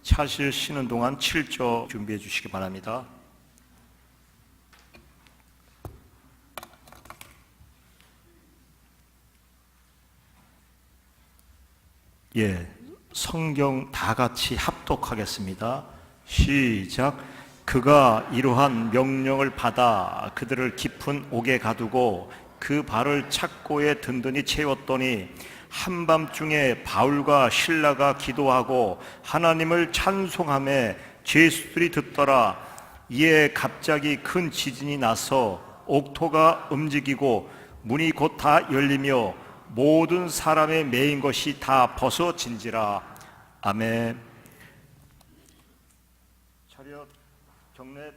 차실 동안 7조 준비해 주시기 바랍니다. 성경 다 같이 합독하겠습니다. 시작. 그가 이러한 명령을 받아 그들을 깊은 옥에 가두고 그 발을 착고에 든든히 채웠더니 한밤중에 바울과 실라가 기도하고 하나님을 찬송하며 죄수들이 듣더라. 이에 갑자기 큰 지진이 나서 옥토가 움직이고 문이 곧 다 열리며 모든 사람의 매인 것이 다 벗어진지라. 아멘. 차렷 경례.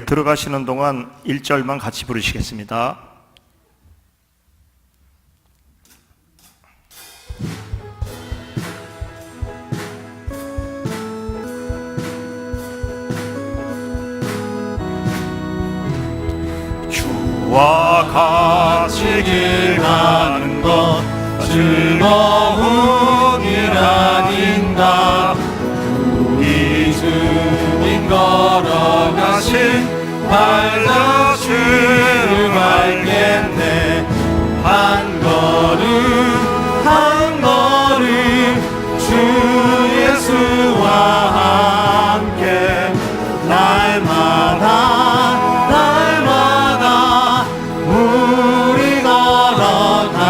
들어가시는 동안 1절만 같이 부르시겠습니다. 주와 같이 길 가는 것 즐거운 일 아닌가. 우리 주님 걸어가신 발자취를 알겠네. 한 걸음 한 걸음 주 예수와 함께 날마다 우리 걸어가리.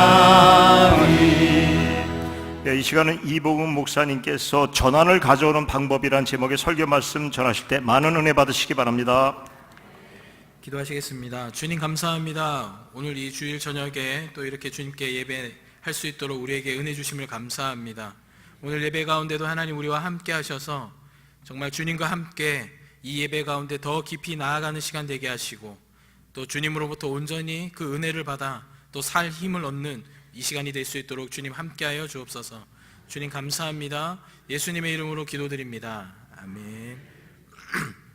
이 시간은 이복음 목사님께서 전환을 가져오는 방법이란 제목의 설교 말씀 전하실 때 많은 은혜 받으시기 바랍니다. 기도하시겠습니다. 주님 감사합니다. 오늘 이 주일 저녁에 또 이렇게 주님께 예배할 수 있도록 우리에게 은혜 주심을 감사합니다. 오늘 예배 가운데도 하나님 우리와 함께 하셔서 정말 주님과 함께 이 예배 가운데 더 깊이 나아가는 시간 되게 하시고 또 주님으로부터 온전히 그 은혜를 받아 또 살 힘을 얻는 이 시간이 될 수 있도록 주님 함께하여 주옵소서. 주님 감사합니다. 예수님의 이름으로 기도드립니다. 아멘.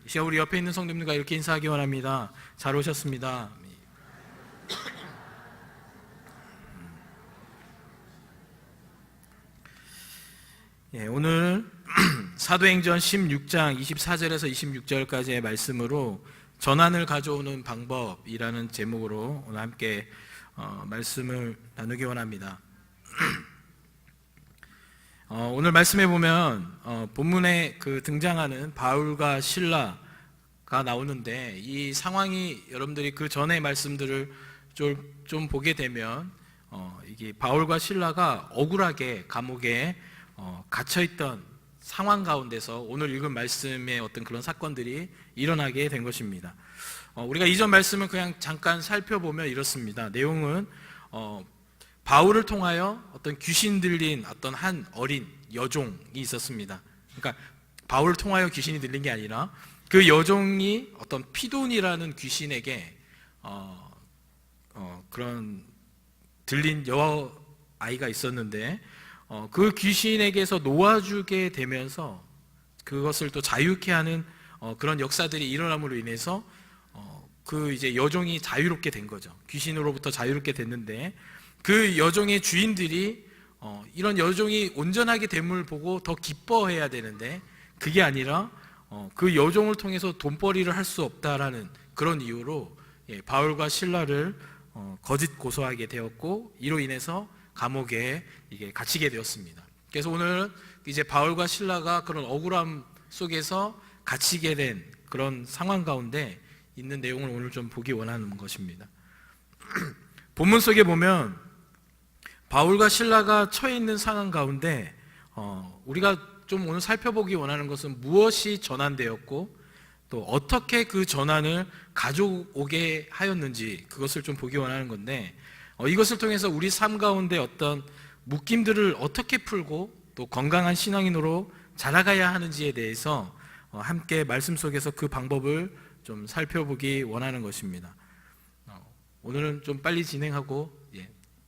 이 시간 우리 옆에 있는 성도님들과 이렇게 인사하기 원합니다. 잘 오셨습니다. 오늘 사도행전 16장 24절에서 26절까지의 말씀으로 전환을 가져오는 방법이라는 제목으로 오늘 함께 말씀을 나누기 원합니다. 오늘 말씀에 보면 본문에 등장하는 바울과 실라가 나오는데, 이 상황이 여러분들이 그 전의 말씀들을 좀 보게 되면 이게 바울과 실라가 억울하게 감옥에 갇혀있던 상황 가운데서 오늘 읽은 말씀의 어떤 그런 사건들이 일어나게 된 것입니다. 우리가 이전 말씀을 그냥 잠깐 살펴보면 이렇습니다. 내용은 바울을 통하여 어떤 귀신 들린 어떤 한 어린 여종이 있었습니다. 그러니까 바울을 통하여 귀신이 들린 게 아니라 그 여종이 어떤 피돈이라는 귀신에게 그런 들린 여아이가 있었는데, 그 귀신에게서 놓아주게 되면서 그것을 또 자유케 하는 그런 역사들이 일어남으로 인해서 그 이제 여종이 자유롭게 된 거죠. 귀신으로부터 자유롭게 됐는데, 그 여종의 주인들이 이런 여종이 온전하게 됨을 보고 더 기뻐해야 되는데, 그게 아니라 그 여종을 통해서 돈벌이를 할 수 없다라는 그런 이유로 바울과 실라를 거짓 고소하게 되었고, 이로 인해서 감옥에 이게 갇히게 되었습니다. 그래서 오늘 이제 바울과 실라가 그런 억울함 속에서 갇히게 된 그런 상황 가운데 있는 내용을 오늘 좀 보기 원하는 것입니다. 본문 속에 보면 바울과 실라가 처해 있는 상황 가운데 우리가 좀 오늘 살펴보기 원하는 것은 무엇이 전환되었고 또 어떻게 그 전환을 가져오게 하였는지, 그것을 좀 보기 원하는 건데, 이것을 통해서 우리 삶 가운데 어떤 묶임들을 어떻게 풀고 또 건강한 신앙인으로 자라가야 하는지에 대해서 함께 말씀 속에서 그 방법을 좀 살펴보기 원하는 것입니다. 오늘은 좀 빨리 진행하고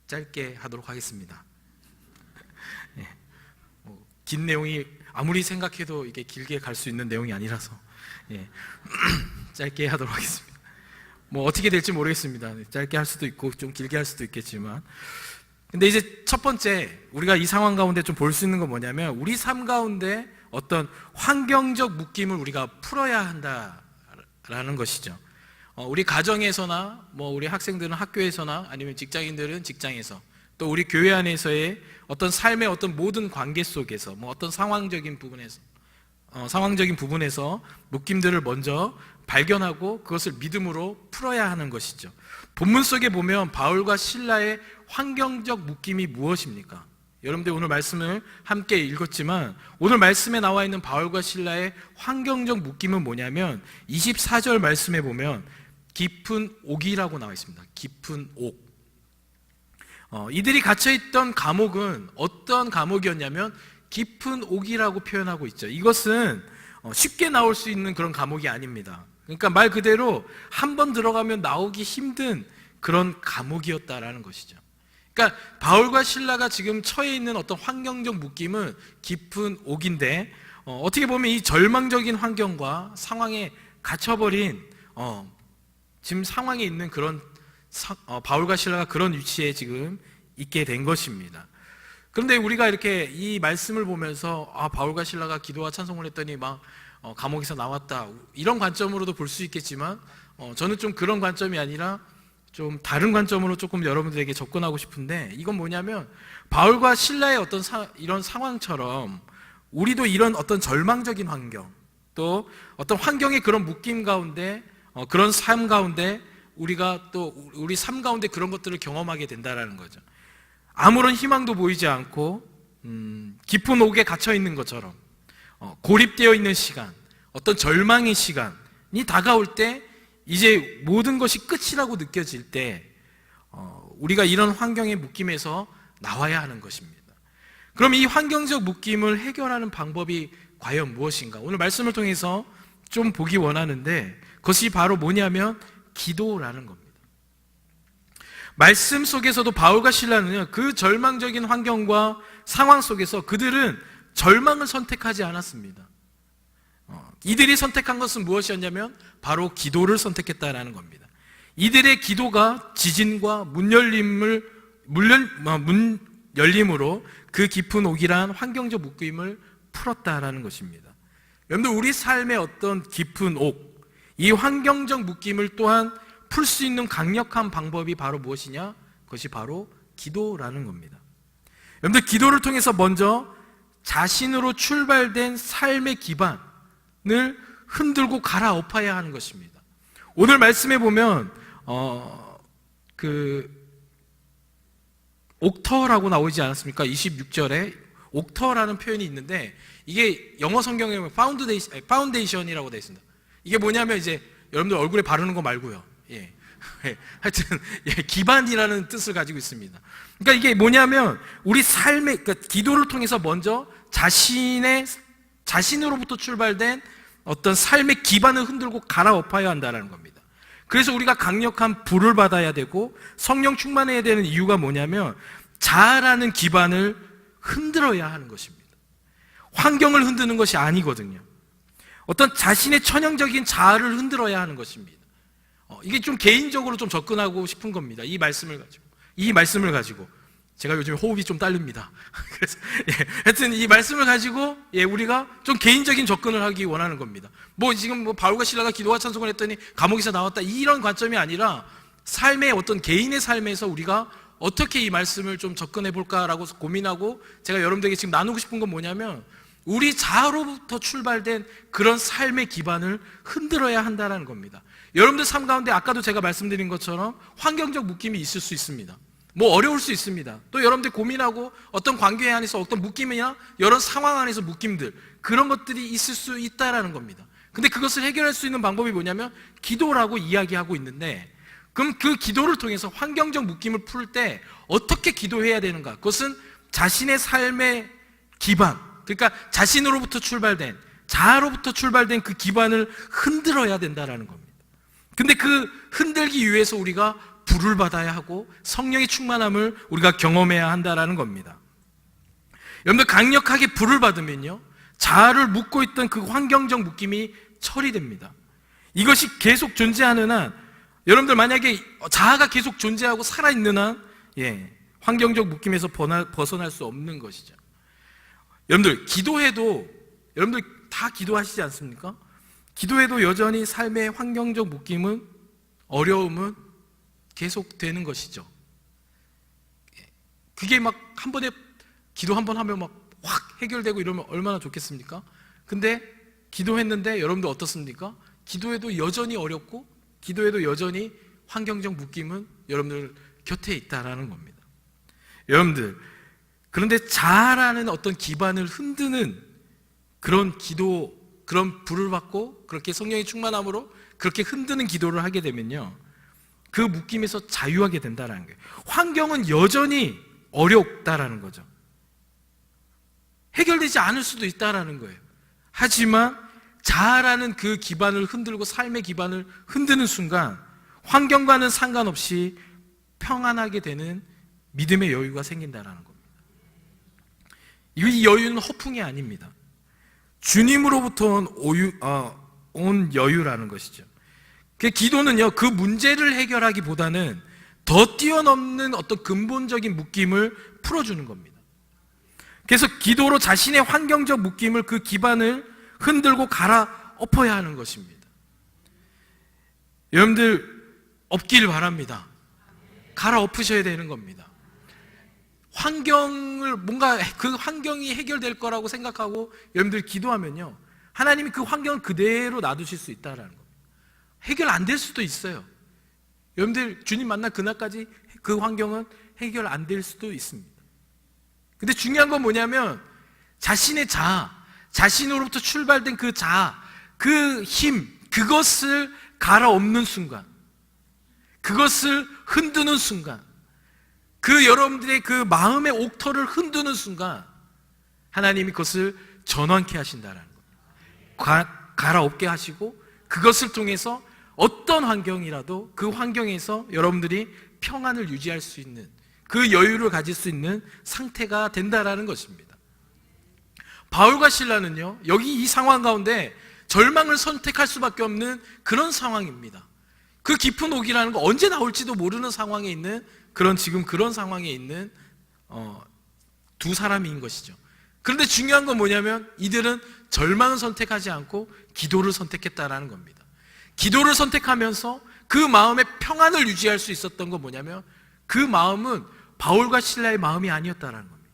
짧게 하도록 하겠습니다. 긴 내용이 아무리 생각해도 이게 길게 갈 수 있는 내용이 아니라서 짧게 하도록 하겠습니다. 어떻게 될지 모르겠습니다. 짧게 할 수도 있고 좀 길게 할 수도 있겠지만, 근데 이제 첫 번째 우리가 이 상황 가운데 좀 볼 수 있는 건 뭐냐면, 우리 삶 가운데 어떤 환경적 묶임을 우리가 풀어야 한다라는 것이죠. 우리 가정에서나 우리 학생들은 학교에서나 아니면 직장인들은 직장에서, 또 우리 교회 안에서의 어떤 삶의 어떤 모든 관계 속에서 어떤 상황적인 부분에서 묶임들을 먼저 발견하고 그것을 믿음으로 풀어야 하는 것이죠. 본문 속에 보면 바울과 실라의 환경적 묶임이 무엇입니까? 여러분들 오늘 말씀을 함께 읽었지만 오늘 말씀에 나와 있는 바울과 실라의 환경적 묶임은 뭐냐면 24절 말씀에 보면 깊은 옥이라고 나와 있습니다. 깊은 옥. 이들이 갇혀있던 감옥은 어떤 감옥이었냐면 깊은 옥이라고 표현하고 있죠. 이것은 쉽게 나올 수 있는 그런 감옥이 아닙니다. 그러니까 말 그대로 한 번 들어가면 나오기 힘든 그런 감옥이었다라는 것이죠. 그러니까 바울과 실라가 지금 처해 있는 어떤 환경적 묶임은 깊은 옥인데, 어떻게 보면 이 절망적인 환경과 상황에 갇혀버린 지금 상황에 있는 그런 바울과 실라가 그런 위치에 지금 있게 된 것입니다. 그런데 우리가 이렇게 이 말씀을 보면서 바울과 실라가 기도와 찬송을 했더니 감옥에서 나왔다, 이런 관점으로도 볼 수 있겠지만 저는 좀 그런 관점이 아니라 좀 다른 관점으로 조금 여러분들에게 접근하고 싶은데, 이건 뭐냐면 바울과 실라의 어떤 이런 상황처럼 우리도 이런 어떤 절망적인 환경, 또 어떤 환경의 그런 묶임 가운데, 그런 삶 가운데 우리가 또 우리 삶 가운데 그런 것들을 경험하게 된다라는 거죠. 아무런 희망도 보이지 않고 깊은 옥에 갇혀 있는 것처럼 고립되어 있는 시간, 어떤 절망의 시간이 다가올 때, 이제 모든 것이 끝이라고 느껴질 때 우리가 이런 환경의 묶임에서 나와야 하는 것입니다. 그럼 이 환경적 묶임을 해결하는 방법이 과연 무엇인가? 오늘 말씀을 통해서 좀 보기 원하는데, 그것이 바로 뭐냐면 기도라는 겁니다. 말씀 속에서도 바울과 실라는요, 그 절망적인 환경과 상황 속에서 그들은 절망을 선택하지 않았습니다. 이들이 선택한 것은 무엇이었냐면 바로 기도를 선택했다라는 겁니다. 이들의 기도가 지진과 문 열림으로 그 깊은 옥이란 환경적 묶임을 풀었다라는 것입니다. 여러분들, 우리 삶의 어떤 깊은 옥, 이 환경적 묶임을 또한 풀 수 있는 강력한 방법이 바로 무엇이냐? 그것이 바로 기도라는 겁니다. 여러분들, 기도를 통해서 먼저 자신으로 출발된 삶의 기반을 흔들고 갈아엎어야 하는 것입니다. 오늘 말씀에 보면 옥터라고 나오지 않았습니까? 26절에 옥터라는 표현이 있는데, 이게 영어 성경에 보면 파운데이션이라고 되어 있습니다. 이게 뭐냐면 이제 여러분들 얼굴에 바르는 거 말고요. 예. 하여튼 기반이라는 뜻을 가지고 있습니다. 그러니까 이게 뭐냐면 우리 삶의, 그러니까 기도를 통해서 먼저 자신으로부터 출발된 어떤 삶의 기반을 흔들고 갈아엎어야 한다는 겁니다. 그래서 우리가 강력한 불을 받아야 되고 성령 충만해야 되는 이유가 뭐냐면 자아라는 기반을 흔들어야 하는 것입니다. 환경을 흔드는 것이 아니거든요. 어떤 자신의 천형적인 자아를 흔들어야 하는 것입니다. 이게 좀 개인적으로 좀 접근하고 싶은 겁니다. 이 말씀을 가지고 제가 요즘 호흡이 좀 딸립니다. 그래서 하여튼 이 말씀을 가지고 우리가 좀 개인적인 접근을 하기 원하는 겁니다. 지금 바울과 실라가 기도와 찬송을 했더니 감옥에서 나왔다, 이런 관점이 아니라 삶의 어떤 개인의 삶에서 우리가 어떻게 이 말씀을 좀 접근해 볼까라고 고민하고, 제가 여러분들에게 지금 나누고 싶은 건 뭐냐면 우리 자아로부터 출발된 그런 삶의 기반을 흔들어야 한다는 겁니다. 여러분들 삶 가운데 아까도 제가 말씀드린 것처럼 환경적 묶임이 있을 수 있습니다. 어려울 수 있습니다. 또 여러분들 고민하고 어떤 관계 안에서 어떤 묶임이나 여러 상황 안에서 묶임들, 그런 것들이 있을 수 있다라는 겁니다. 근데 그것을 해결할 수 있는 방법이 뭐냐면 기도라고 이야기하고 있는데, 그럼 그 기도를 통해서 환경적 묶임을 풀 때 어떻게 기도해야 되는가? 그것은 자신의 삶의 기반, 그러니까 자신으로부터 출발된, 자아로부터 출발된 그 기반을 흔들어야 된다라는 겁니다. 근데 그 흔들기 위해서 우리가 불을 받아야 하고 성령의 충만함을 우리가 경험해야 한다라는 겁니다. 여러분들, 강력하게 불을 받으면요, 자아를 묶고 있던 그 환경적 묶임이 처리됩니다. 이것이 계속 존재하는 한, 여러분들 만약에 자아가 계속 존재하고 살아있는 한 환경적 묶임에서 벗어날 수 없는 것이죠. 여러분들, 기도해도, 여러분들 다 기도하시지 않습니까? 기도해도 여전히 삶의 환경적 묶임은, 어려움은 계속되는 것이죠. 그게 막 한 번에 기도 한 번 하면 막 확 해결되고 이러면 얼마나 좋겠습니까? 근데 기도했는데 여러분들 어떻습니까? 기도해도 여전히 어렵고 기도해도 여전히 환경적 묶임은 여러분들 곁에 있다라는 겁니다. 여러분들, 그런데 자아라는 어떤 기반을 흔드는 그런 기도, 그런 불을 받고 그렇게 성령의 충만함으로 그렇게 흔드는 기도를 하게 되면요, 그 묶임에서 자유하게 된다는 거예요. 환경은 여전히 어렵다라는 거죠. 해결되지 않을 수도 있다라는 거예요. 하지만 자아라는 그 기반을 흔들고 삶의 기반을 흔드는 순간 환경과는 상관없이 평안하게 되는 믿음의 여유가 생긴다라는 겁니다. 이 여유는 허풍이 아닙니다. 주님으로부터 온 여유라는 것이죠. 그 기도는요, 그 문제를 해결하기보다는 더 뛰어넘는 어떤 근본적인 묶임을 풀어주는 겁니다. 그래서 기도로 자신의 환경적 묶임을, 그 기반을 흔들고 갈아엎어야 하는 것입니다. 여러분들, 엎길 바랍니다. 갈아엎으셔야 되는 겁니다. 뭔가 그 환경이 해결될 거라고 생각하고 여러분들 기도하면요, 하나님이 그 환경을 그대로 놔두실 수 있다는 겁니다. 해결 안 될 수도 있어요. 여러분들 주님 만날 그날까지 그 환경은 해결 안 될 수도 있습니다. 근데 중요한 건 뭐냐면 자신의 자아, 자신으로부터 출발된 그 자아, 그 힘, 그것을 갈아엎는 순간, 그것을 흔드는 순간, 그 여러분들의 그 마음의 옥터를 흔드는 순간 하나님이 그것을 전환케 하신다는 거예요. 갈아엎게 하시고 그것을 통해서 어떤 환경이라도 그 환경에서 여러분들이 평안을 유지할 수 있는, 그 여유를 가질 수 있는 상태가 된다라는 것입니다. 바울과 실라는요, 여기 이 상황 가운데 절망을 선택할 수밖에 없는 그런 상황입니다. 그 깊은 옥이라는 거 언제 나올지도 모르는 상황에 있는 지금 그런 상황에 있는 두 사람인 것이죠. 그런데 중요한 건 뭐냐면 이들은 절망을 선택하지 않고 기도를 선택했다라는 겁니다. 기도를 선택하면서 그 마음의 평안을 유지할 수 있었던 건 뭐냐면 그 마음은 바울과 실라의 마음이 아니었다라는 겁니다.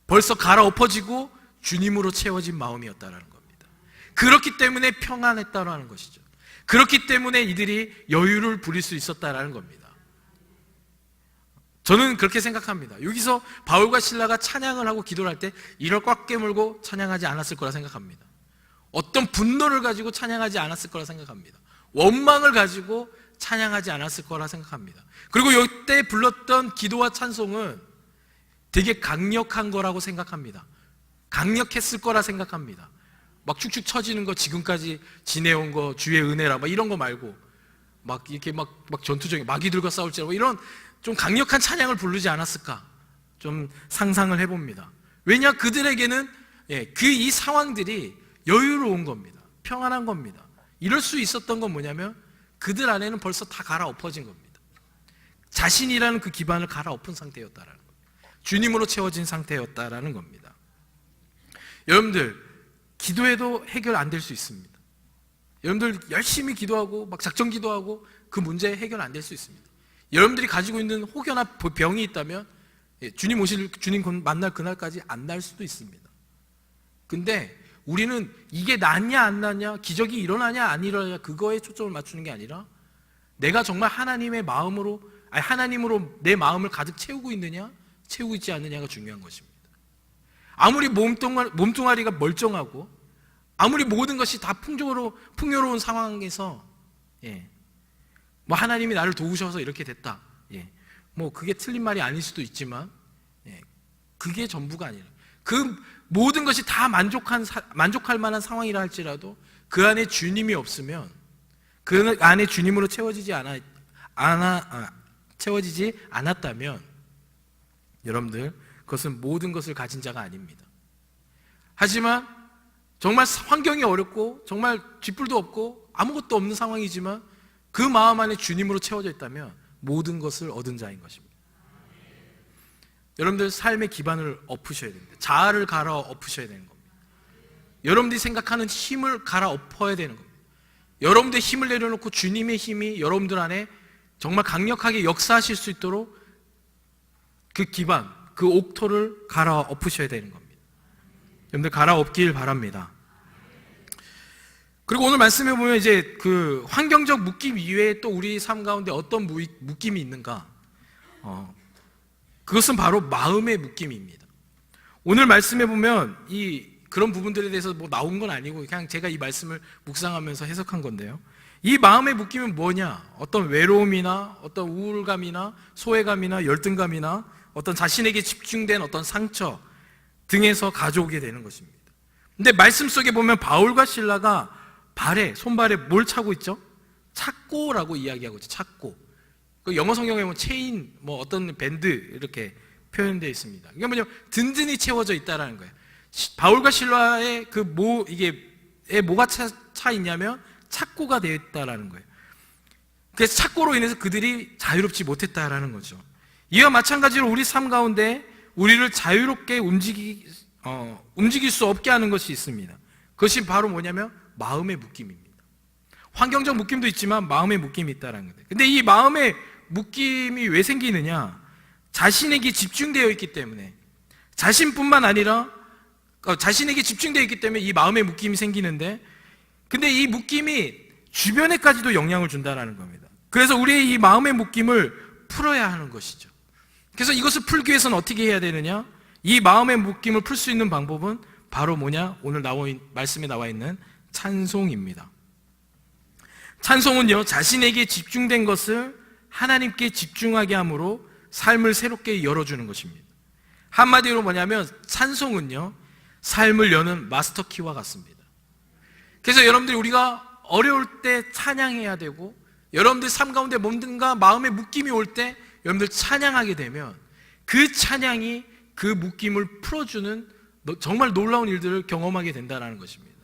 벌써 갈아엎어지고 주님으로 채워진 마음이었다라는 겁니다. 그렇기 때문에 평안했다라는 것이죠. 그렇기 때문에 이들이 여유를 부릴 수 있었다라는 겁니다. 저는 그렇게 생각합니다. 여기서 바울과 실라가 찬양을 하고 기도를 할 때 이를 꽉 깨물고 찬양하지 않았을 거라 생각합니다. 어떤 분노를 가지고 찬양하지 않았을 거라 생각합니다. 원망을 가지고 찬양하지 않았을 거라 생각합니다. 그리고 이때 불렀던 기도와 찬송은 되게 강력한 거라고 생각합니다. 강력했을 거라 생각합니다. 막 축축 처지는 거, 지금까지 지내온 거, 주의 은혜라 막 이런 거 말고 막 이렇게 막 전투적인 마귀들과 싸울지라고 이런 좀 강력한 찬양을 부르지 않았을까 좀 상상을 해봅니다. 왜냐, 그들에게는 이 상황들이 여유로운 겁니다. 평안한 겁니다. 이럴 수 있었던 건 뭐냐면 그들 안에는 벌써 다 갈아엎어진 겁니다. 자신이라는 그 기반을 갈아엎은 상태였다라는 겁니다. 주님으로 채워진 상태였다라는 겁니다. 여러분들, 기도해도 해결 안 될 수 있습니다. 여러분들 열심히 기도하고 막 작정 기도하고 그 문제 해결 안 될 수 있습니다. 여러분들이 가지고 있는 혹여나 병이 있다면 주님 만날 그날까지 안 날 수도 있습니다. 근데 우리는 이게 낫냐 안 낫냐, 기적이 일어나냐 안 일어나냐 그거에 초점을 맞추는 게 아니라 내가 정말 하나님의 마음으로, 하나님으로 내 마음을 가득 채우고 있느냐 채우고 있지 않느냐가 중요한 것입니다. 아무리 몸뚱아리가 멀쩡하고 아무리 모든 것이 다 풍요로운 상황에서 뭐 하나님이 나를 도우셔서 이렇게 됐다, 뭐 그게 틀린 말이 아닐 수도 있지만 그게 전부가 아니라 그 모든 것이 다 만족할 만한 상황이라 할지라도 그 안에 주님이 없으면, 그 안에 주님으로 채워지지 않았다면 여러분들 그것은 모든 것을 가진 자가 아닙니다. 하지만 정말 환경이 어렵고 정말 쥐뿔도 없고 아무것도 없는 상황이지만 그 마음 안에 주님으로 채워져 있다면 모든 것을 얻은 자인 것입니다. 여러분들 삶의 기반을 엎으셔야 됩니다. 자아를 갈아엎으셔야 되는 겁니다. 여러분들이 생각하는 힘을 갈아엎어야 되는 겁니다. 여러분들의 힘을 내려놓고 주님의 힘이 여러분들 안에 정말 강력하게 역사하실 수 있도록 그 기반, 그 옥토를 갈아엎으셔야 되는 겁니다. 여러분들 갈아엎길 바랍니다. 그리고 오늘 말씀해 보면 이제 그 환경적 묶임 이외에 또 우리 삶 가운데 어떤 묶임이 있는가? 그것은 바로 마음의 묶임입니다. 오늘 말씀해 보면 그런 부분들에 대해서 뭐 나온 건 아니고 그냥 제가 이 말씀을 묵상하면서 해석한 건데요. 이 마음의 묶임은 뭐냐? 어떤 외로움이나 어떤 우울감이나 소외감이나 열등감이나 어떤 자신에게 집중된 어떤 상처 등에서 가져오게 되는 것입니다. 근데 말씀 속에 보면 바울과 실라가 손발에 뭘 차고 있죠? 착고라고 이야기하고 있죠. 착고. 그 영어 성경에 보면 체인, 뭐 어떤 밴드 이렇게 표현되어 있습니다. 이게 뭐냐면 든든히 채워져 있다라는 거예요. 바울과 실라의 뭐가 차 있냐면 착고가 되어 있다라는 거예요. 그래서 착고로 인해서 그들이 자유롭지 못했다라는 거죠. 이와 마찬가지로 우리 삶 가운데 우리를 자유롭게 움직일 수 없게 하는 것이 있습니다. 그것이 바로 뭐냐면 마음의 묶임입니다. 환경적 묶임도 있지만 마음의 묶임이 있다는 거예요. 근데 이 마음의 묶임이 왜 생기느냐? 자신에게 집중되어 있기 때문에, 자신뿐만 아니라 자신에게 집중되어 있기 때문에 이 마음의 묶임이 생기는데, 근데 이 묶임이 주변에까지도 영향을 준다는 겁니다. 그래서 우리의 이 마음의 묶임을 풀어야 하는 것이죠. 그래서 이것을 풀기 위해서는 어떻게 해야 되느냐? 이 마음의 묶임을 풀 수 있는 방법은 바로 뭐냐? 오늘 말씀에 나와 있는 찬송입니다. 찬송은요, 자신에게 집중된 것을 하나님께 집중하게 함으로 삶을 새롭게 열어주는 것입니다. 한마디로 뭐냐면 찬송은요, 삶을 여는 마스터키와 같습니다. 그래서 여러분들이 우리가 어려울 때 찬양해야 되고, 여러분들 삶 가운데 뭔가 마음의 묶임이 올 때 여러분들 찬양하게 되면 그 찬양이 그 묶임을 풀어주는 정말 놀라운 일들을 경험하게 된다는 것입니다.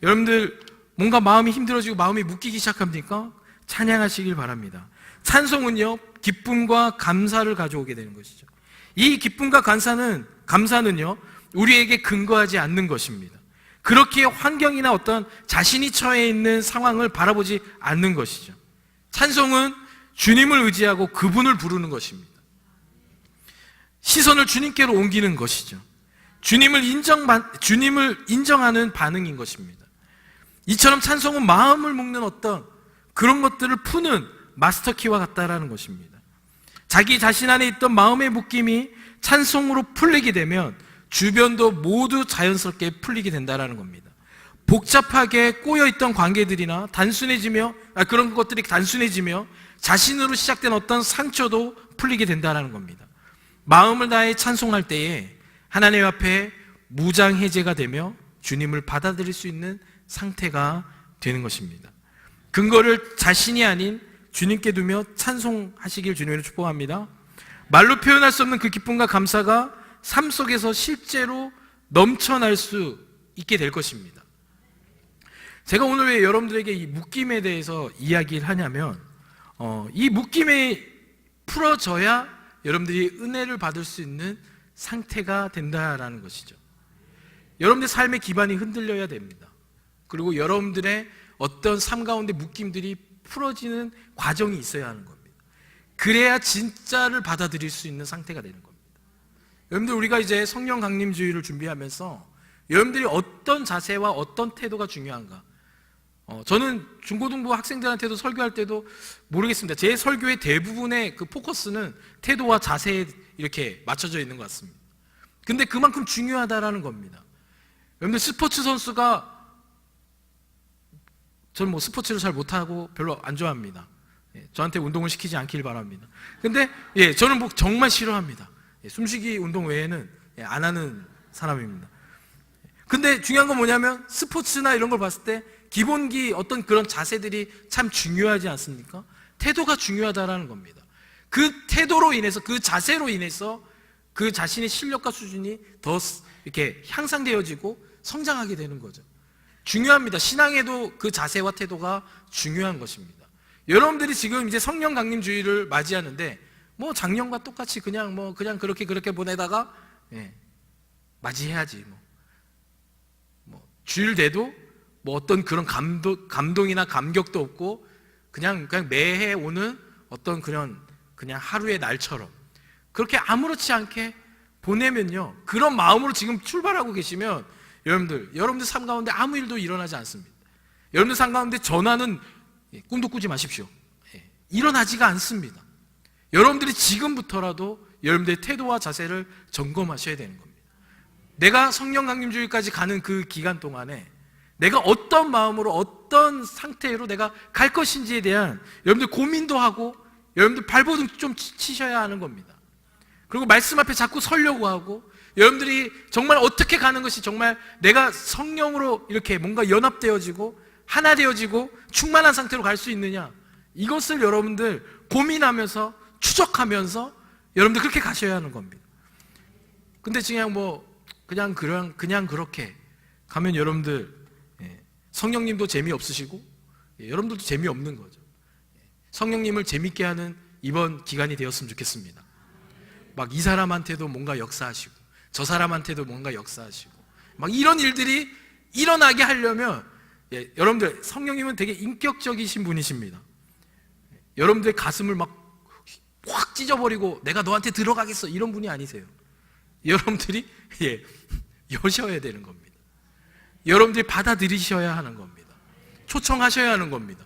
여러분들 뭔가 마음이 힘들어지고 마음이 묶이기 시작합니까? 찬양하시길 바랍니다. 찬송은요, 기쁨과 감사를 가져오게 되는 것이죠. 이 기쁨과 감사는 감사는요, 우리에게 근거하지 않는 것입니다. 그렇게 환경이나 어떤 자신이 처해 있는 상황을 바라보지 않는 것이죠. 찬송은 주님을 의지하고 그분을 부르는 것입니다. 시선을 주님께로 옮기는 것이죠. 주님을 인정하는 반응인 것입니다. 이처럼 찬송은 마음을 묶는 어떤 그런 것들을 푸는 마스터키와 같다라는 것입니다. 자기 자신 안에 있던 마음의 묶임이 찬송으로 풀리게 되면 주변도 모두 자연스럽게 풀리게 된다라는 겁니다. 복잡하게 꼬여있던 관계들이나 그런 것들이 단순해지며 자신으로 시작된 어떤 상처도 풀리게 된다라는 겁니다. 마음을 다해 찬송할 때에 하나님 앞에 무장해제가 되며 주님을 받아들일 수 있는 상태가 되는 것입니다. 근거를 자신이 아닌 주님께 두며 찬송하시길 주님으로 축복합니다. 말로 표현할 수 없는 그 기쁨과 감사가 삶 속에서 실제로 넘쳐날 수 있게 될 것입니다. 제가 오늘 왜 여러분들에게 이 묶임에 대해서 이야기를 하냐면 이 묶임이 풀어져야 여러분들이 은혜를 받을 수 있는 상태가 된다라는 것이죠. 여러분들의 삶의 기반이 흔들려야 됩니다. 그리고 여러분들의 어떤 삶 가운데 묶임들이 풀어지는 과정이 있어야 하는 겁니다. 그래야 진짜를 받아들일 수 있는 상태가 되는 겁니다. 여러분들, 우리가 이제 성령 강림주의를 준비하면서 여러분들이 어떤 자세와 어떤 태도가 중요한가, 저는 중고등부 학생들한테도 설교할 때도 모르겠습니다. 제 설교의 대부분의 그 포커스는 태도와 자세에 이렇게 맞춰져 있는 것 같습니다. 근데 그만큼 중요하다라는 겁니다. 여러분들, 스포츠 선수가, 저는 스포츠를 잘 못하고 별로 안 좋아합니다. 저한테 운동을 시키지 않길 바랍니다. 근데 저는 정말 싫어합니다. 숨쉬기 운동 외에는 안 하는 사람입니다. 근데 중요한 건 뭐냐면 스포츠나 이런 걸 봤을 때 기본기 어떤 그런 자세들이 참 중요하지 않습니까? 태도가 중요하다라는 겁니다. 그 태도로 인해서, 그 자세로 인해서 그 자신의 실력과 수준이 더 이렇게 향상되어지고 성장하게 되는 거죠. 중요합니다. 신앙에도 그 자세와 태도가 중요한 것입니다. 여러분들이 지금 이제 성령 강림주의를 맞이하는데 작년과 똑같이 그냥 그렇게 보내다가 맞이해야지. 주일 돼도 어떤 그런 감동이나 감격도 없고 그냥 매해 오는 어떤 그냥 하루의 날처럼 그렇게 아무렇지 않게 보내면요, 그런 마음으로 지금 출발하고 계시면 여러분들 삶 가운데 아무 일도 일어나지 않습니다. 여러분들 삶 가운데 전화는 꿈도 꾸지 마십시오. 일어나지가 않습니다. 여러분들이 지금부터라도 여러분들의 태도와 자세를 점검하셔야 되는 겁니다. 내가 성령 강림주의까지 가는 그 기간 동안에 내가 어떤 마음으로 어떤 상태로 내가 갈 것인지에 대한 여러분들 고민도 하고 여러분들 발버둥 좀 치셔야 하는 겁니다. 그리고 말씀 앞에 자꾸 서려고 하고 여러분들이 정말 어떻게 가는 것이 정말 내가 성령으로 이렇게 뭔가 연합되어지고 하나 되어지고 충만한 상태로 갈 수 있느냐, 이것을 여러분들 고민하면서 추적하면서 여러분들 그렇게 가셔야 하는 겁니다. 근데 그냥 그렇게 가면 여러분들 성령님도 재미없으시고 여러분들도 재미없는 거죠. 성령님을 재밌게 하는 이번 기간이 되었으면 좋겠습니다. 이 사람한테도 뭔가 역사하시고 저 사람한테도 뭔가 역사하시고 이런 일들이 일어나게 하려면 여러분들, 성령님은 되게 인격적이신 분이십니다. 여러분들의 가슴을 확 찢어버리고 내가 너한테 들어가겠어 이런 분이 아니세요. 여러분들이 여셔야 되는 겁니다. 여러분들이 받아들이셔야 하는 겁니다. 초청하셔야 하는 겁니다.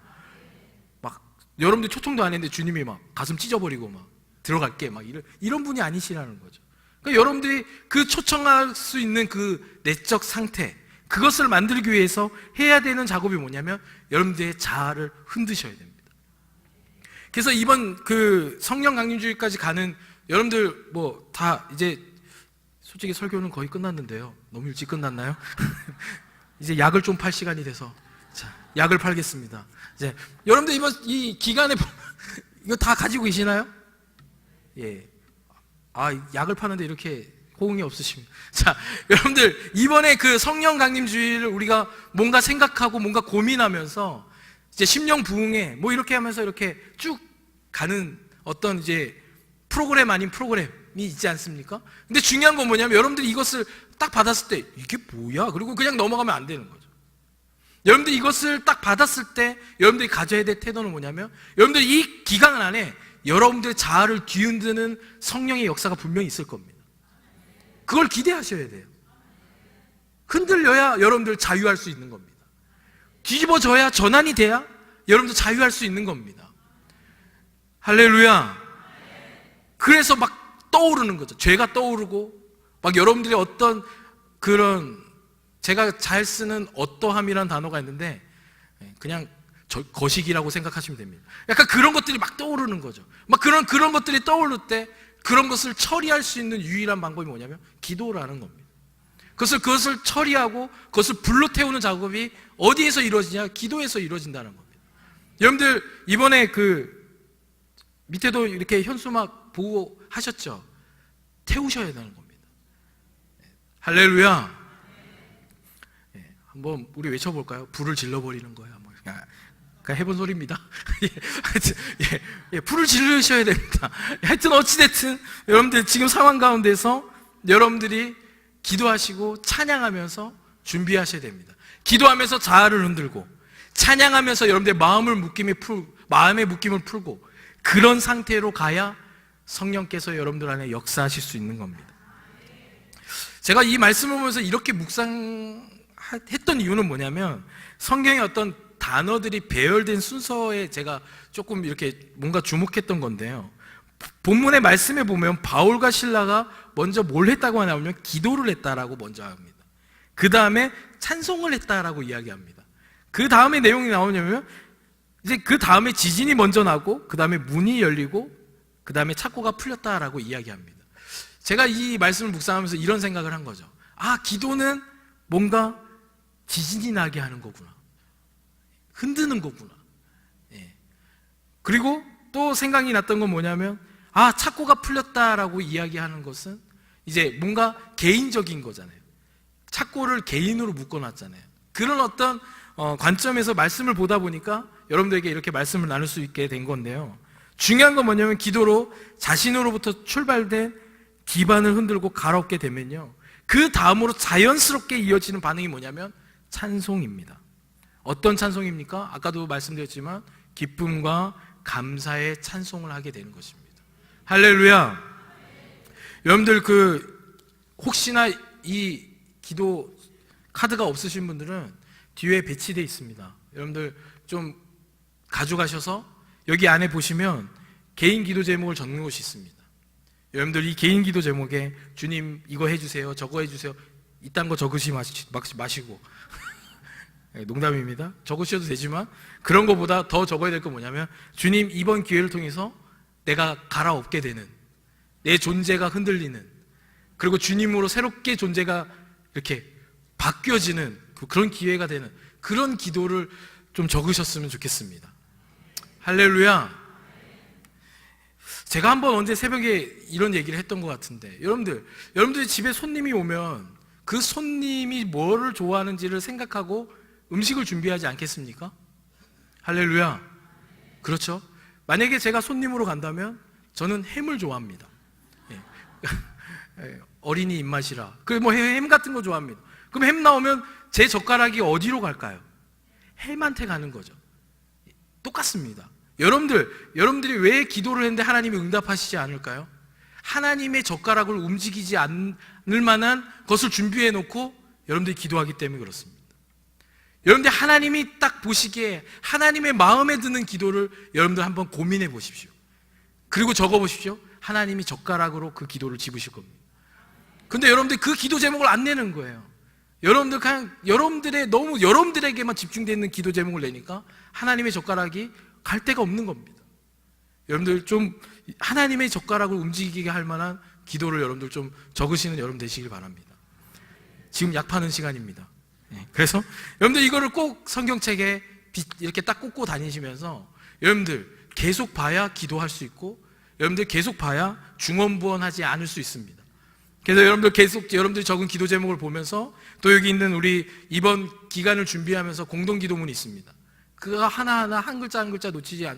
여러분들이 초청도 안 했는데 주님이 가슴 찢어버리고 들어갈게 이런 분이 아니시라는 거죠. 그러니까 여러분들이 그 초청할 수 있는 그 내적 상태, 그것을 만들기 위해서 해야 되는 작업이 뭐냐면 여러분들의 자아를 흔드셔야 됩니다. 그래서 이번 그 성령 강림주의까지 가는 여러분들 다 이제 솔직히 설교는 거의 끝났는데요. 너무 일찍 끝났나요? 이제 약을 좀 팔 시간이 돼서 약을 팔겠습니다. 이제 여러분들 이번 이 기간에 이거 다 가지고 계시나요? 약을 파는데 이렇게 호응이 없으십니다. 여러분들 이번에 그 성령 강림주의를 우리가 뭔가 생각하고 뭔가 고민하면서 이제 심령 부흥회 이렇게 하면서 이렇게 쭉 가는 어떤 이제 프로그램 아닌 프로그램, 있지 않습니까? 근데 중요한 건 뭐냐면 여러분들이 이것을 딱 받았을 때 이게 뭐야? 그리고 그냥 넘어가면 안 되는 거죠. 여러분들이 이것을 딱 받았을 때 여러분들이 가져야 될 태도는 뭐냐면 여러분들이 이 기간 안에 여러분들의 자아를 뒤흔드는 성령의 역사가 분명히 있을 겁니다. 그걸 기대하셔야 돼요. 흔들려야 여러분들 자유할 수 있는 겁니다. 뒤집어져야, 전환이 돼야 여러분들 자유할 수 있는 겁니다. 할렐루야. 그래서 막 떠오르는 거죠. 죄가 떠오르고 막 여러분들이 어떤 그런, 제가 잘 쓰는 어떠함이라는 단어가 있는데 그냥 거식이라고 생각하시면 됩니다. 약간 그런 것들이 막 떠오르는 거죠. 막 그런 것들이 떠오를 때 그런 것을 처리할 수 있는 유일한 방법이 뭐냐면 기도라는 겁니다. 그것을 처리하고 그것을 불러 태우는 작업이 어디에서 이루어지냐? 기도에서 이루어진다는 겁니다. 여러분들 이번에 밑에도 이렇게 현수막 보고 하셨죠? 태우셔야 되는 겁니다. 할렐루야. 한번 우리 외쳐볼까요? 불을 질러버리는 거예요. 그냥 해본 소리입니다. 불을 지르셔야 됩니다. 하여튼 어찌됐든 여러분들 지금 상황 가운데서 여러분들이 기도하시고 찬양하면서 준비하셔야 됩니다. 기도하면서 자아를 흔들고 찬양하면서 여러분들의 마음의 묶임을 풀고 그런 상태로 가야 성령께서 여러분들 안에 역사하실 수 있는 겁니다. 제가 이 말씀을 보면서 이렇게 묵상했던 이유는 뭐냐면 성경의 어떤 단어들이 배열된 순서에 제가 조금 이렇게 뭔가 주목했던 건데요. 본문의 말씀에 보면 바울과 실라가 먼저 뭘 했다고 하냐면 기도를 했다라고 먼저 합니다. 그 다음에 찬송을 했다라고 이야기합니다. 그 다음에 내용이 나오냐면 이제 그 다음에 지진이 먼저 나고 그 다음에 문이 열리고 그 다음에 착고가 풀렸다라고 이야기합니다. 제가 이 말씀을 묵상하면서 이런 생각을 한 거죠. 기도는 뭔가 지진이 나게 하는 거구나. 흔드는 거구나. 그리고 또 생각이 났던 건 뭐냐면 착고가 풀렸다라고 이야기하는 것은 이제 뭔가 개인적인 거잖아요. 착고를 개인으로 묶어놨잖아요. 그런 어떤 관점에서 말씀을 보다 보니까 여러분들에게 이렇게 말씀을 나눌 수 있게 된 건데요. 중요한 건 뭐냐면 기도로 자신으로부터 출발된 기반을 흔들고 갈아엎게 되면요, 그 다음으로 자연스럽게 이어지는 반응이 뭐냐면 찬송입니다. 어떤 찬송입니까? 아까도 말씀드렸지만 기쁨과 감사의 찬송을 하게 되는 것입니다. 할렐루야. 여러분들 혹시나 이 기도 카드가 없으신 분들은 뒤에 배치되어 있습니다. 여러분들 좀 가져가셔서 여기 안에 보시면 개인 기도 제목을 적는 곳이 있습니다. 여러분들 이 개인 기도 제목에 주님 이거 해주세요, 저거 해주세요, 이딴 거 적으시 마시고 농담입니다. 적으셔도 되지만 그런 것보다 더 적어야 될 건 뭐냐면 주님 이번 기회를 통해서 내가 갈아엎게 되는, 내 존재가 흔들리는, 그리고 주님으로 새롭게 존재가 이렇게 바뀌어지는 그런 기회가 되는 그런 기도를 좀 적으셨으면 좋겠습니다. 할렐루야. 제가 한번 언제 새벽에 이런 얘기를 했던 것 같은데, 여러분들이 집에 손님이 오면 그 손님이 뭐를 좋아하는지를 생각하고 음식을 준비하지 않겠습니까? 할렐루야. 그렇죠? 만약에 제가 손님으로 간다면 저는 햄을 좋아합니다. 어린이 입맛이라. 햄 같은 거 좋아합니다. 그럼 햄 나오면 제 젓가락이 어디로 갈까요? 햄한테 가는 거죠. 똑같습니다. 여러분들이 왜 기도를 했는데 하나님이 응답하시지 않을까요? 하나님의 젓가락을 움직이지 않을 만한 것을 준비해 놓고 여러분들이 기도하기 때문에 그렇습니다. 여러분들 하나님이 딱 보시기에 하나님의 마음에 드는 기도를 여러분들 한번 고민해 보십시오. 그리고 적어 보십시오. 하나님이 젓가락으로 그 기도를 집으실 겁니다. 근데 여러분들 그 기도 제목을 안 내는 거예요. 여러분들 그냥 너무 여러분들에게만 집중되어 있는 기도 제목을 내니까 하나님의 젓가락이 갈 데가 없는 겁니다. 여러분들 좀 하나님의 젓가락을 움직이게 할 만한 기도를 여러분들 좀 적으시는 여러분 되시길 바랍니다. 지금 약 파는 시간입니다. 그래서 여러분들 이거를 꼭 성경책에 이렇게 딱 꽂고 다니시면서 여러분들 계속 봐야 기도할 수 있고 여러분들 계속 봐야 중언부언하지 않을 수 있습니다. 그래서 여러분들이 적은 기도 제목을 보면서 또 여기 있는 우리 이번 기간을 준비하면서 공동 기도문이 있습니다. 그거 하나하나 한 글자 한 글자 놓치지